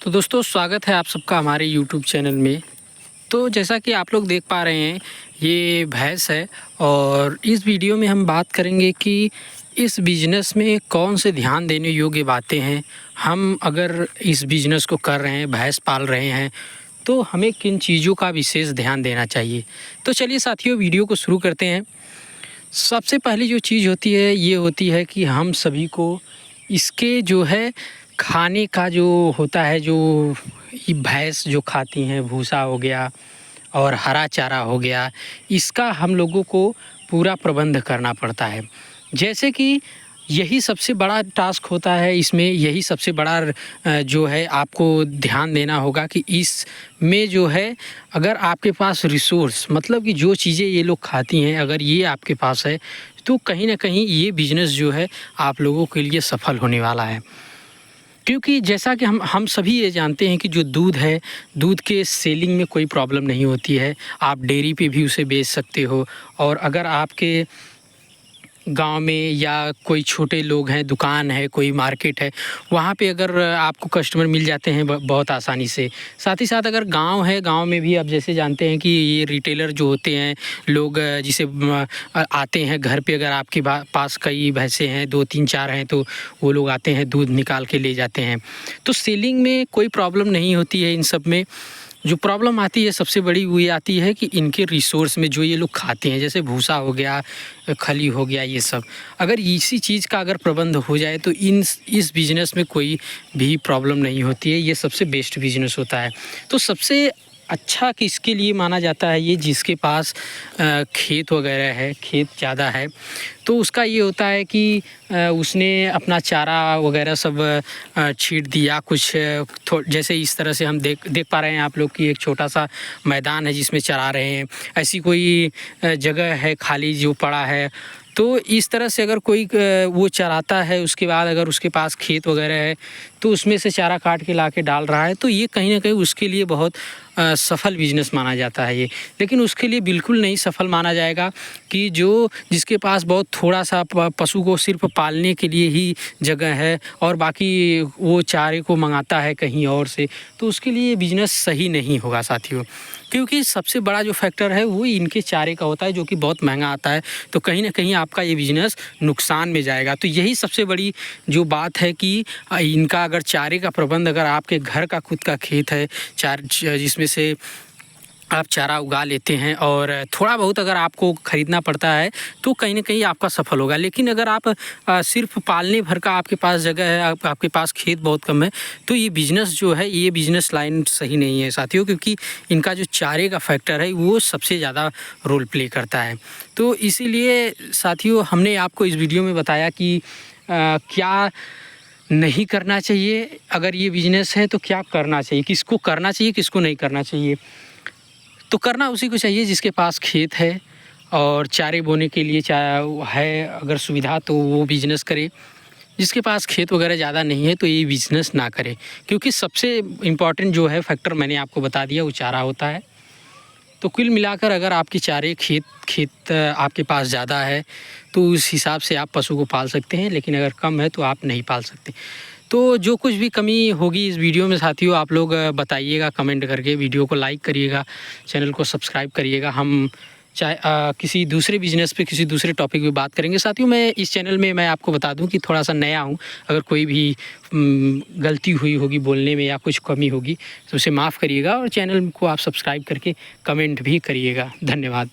तो दोस्तों स्वागत है आप सबका हमारे यूट्यूब चैनल में। तो जैसा कि आप लोग देख पा रहे हैं ये भैंस है और इस वीडियो में हम बात करेंगे कि इस बिज़नेस में कौन से ध्यान देने योग्य बातें हैं। हम अगर इस बिज़नेस को कर रहे हैं, भैंस पाल रहे हैं, तो हमें किन चीज़ों का विशेष ध्यान देना चाहिए। तो चलिए साथियों वीडियो को शुरू करते हैं। सबसे पहली जो चीज़ होती है ये होती है कि हम सभी को इसके जो है खाने का जो होता है, जो ये भैंस जो खाती हैं, भूसा हो गया और हरा चारा हो गया, इसका हम लोगों को पूरा प्रबंध करना पड़ता है। जैसे कि यही सबसे बड़ा टास्क होता है इसमें, यही सबसे बड़ा जो है आपको ध्यान देना होगा कि इसमें जो है अगर आपके पास रिसोर्स मतलब कि जो चीज़ें ये लोग खाती हैं अगर ये आपके पास है तो कहीं ना कहीं ये बिज़नेस जो है आप लोगों के लिए सफल होने वाला है। क्योंकि जैसा कि हम सभी ये जानते हैं कि जो दूध है, दूध के सेलिंग में कोई प्रॉब्लम नहीं होती है। आप डेयरी पे भी उसे बेच सकते हो और अगर आपके गांव में या कोई छोटे लोग हैं, दुकान है, कोई मार्केट है, वहाँ पे अगर आपको कस्टमर मिल जाते हैं बहुत आसानी से। साथ ही साथ अगर गांव है, गांव में भी आप जैसे जानते हैं कि ये रिटेलर जो होते हैं लोग जिसे आते हैं घर पे, अगर आपके पास कई भैंसें हैं, 2 3 4 हैं, तो वो लोग आते हैं दूध निकाल के ले जाते हैं। तो सेलिंग में कोई प्रॉब्लम नहीं होती है। इन सब में जो प्रॉब्लम आती है सबसे बड़ी वो ये आती है कि इनके रिसोर्स में जो ये लोग खाते हैं, जैसे भूसा हो गया, खली हो गया, ये सब अगर इसी चीज़ का अगर प्रबंध हो जाए तो इस बिज़नेस में कोई भी प्रॉब्लम नहीं होती है। ये सबसे बेस्ट बिज़नेस होता है। तो सबसे अच्छा किसके लिए माना जाता है, ये जिसके पास खेत वगैरह है, खेत ज़्यादा है, तो उसका ये होता है कि उसने अपना चारा वगैरह सब छींट दिया कुछ जैसे इस तरह से हम देख पा रहे हैं आप लोग कि एक छोटा सा मैदान है जिसमें चरा रहे हैं। ऐसी कोई जगह है खाली जो पड़ा है, तो इस तरह से अगर कोई वो चराता है, उसके बाद अगर उसके पास खेत वगैरह है तो उसमें से चारा काट के ला के डाल रहा है, तो ये कहीं ना कहीं उसके लिए बहुत सफल बिजनेस माना जाता है ये। लेकिन उसके लिए बिल्कुल नहीं सफल माना जाएगा कि जिसके पास बहुत थोड़ा सा पशु को सिर्फ पालने के लिए ही जगह है और बाकी वो चारे को मंगाता है कहीं और से, तो उसके लिए बिजनेस सही नहीं होगा साथियों। क्योंकि सबसे बड़ा जो फैक्टर है वो इनके चारे का होता है जो कि बहुत महंगा आता है, तो कहीं ना कहीं आपका ये बिज़नेस नुकसान में जाएगा। तो यही सबसे बड़ी जो बात है कि इनका अगर चारे का प्रबंध, अगर आपके घर का खुद का खेत है जिसमें से आप चारा उगा लेते हैं और थोड़ा बहुत अगर आपको ख़रीदना पड़ता है तो कहीं ना कहीं आपका सफल होगा। लेकिन अगर आप सिर्फ पालने भर का आपके पास जगह है, आपके पास खेत बहुत कम है, तो ये बिज़नेस जो है, ये बिज़नेस लाइन सही नहीं है साथियों। क्योंकि इनका जो चारे का फैक्टर है वो सबसे ज़्यादा रोल प्ले करता है। तो इसीलिए साथियों हमने आपको इस वीडियो में बताया कि क्या नहीं करना चाहिए, अगर ये बिज़नेस है तो क्या करना चाहिए, किसको करना चाहिए, किसको नहीं करना चाहिए। तो करना उसी को चाहिए जिसके पास खेत है और चारे बोने के लिए है अगर सुविधा, तो वो बिज़नेस करे। जिसके पास खेत वगैरह ज़्यादा नहीं है तो ये बिज़नेस ना करे। क्योंकि सबसे इम्पॉर्टेंट जो है फैक्टर मैंने आपको बता दिया, वो चारा होता है। तो कुल मिलाकर अगर आपकी चारे खेत आपके पास ज़्यादा है तो उस हिसाब से आप पशु को पाल सकते हैं, लेकिन अगर कम है तो आप नहीं पाल सकते। तो जो कुछ भी कमी होगी इस वीडियो में साथियों आप लोग बताइएगा कमेंट करके, वीडियो को लाइक करिएगा, चैनल को सब्सक्राइब करिएगा। हम चाहे किसी दूसरे बिज़नेस पे, किसी दूसरे टॉपिक पे बात करेंगे साथियों। मैं इस चैनल में मैं आपको बता दूं कि थोड़ा सा नया हूं, अगर कोई भी गलती हुई होगी बोलने में या कुछ कमी होगी तो उसे माफ़ करिएगा और चैनल को आप सब्सक्राइब करके कमेंट भी करिएगा। धन्यवाद।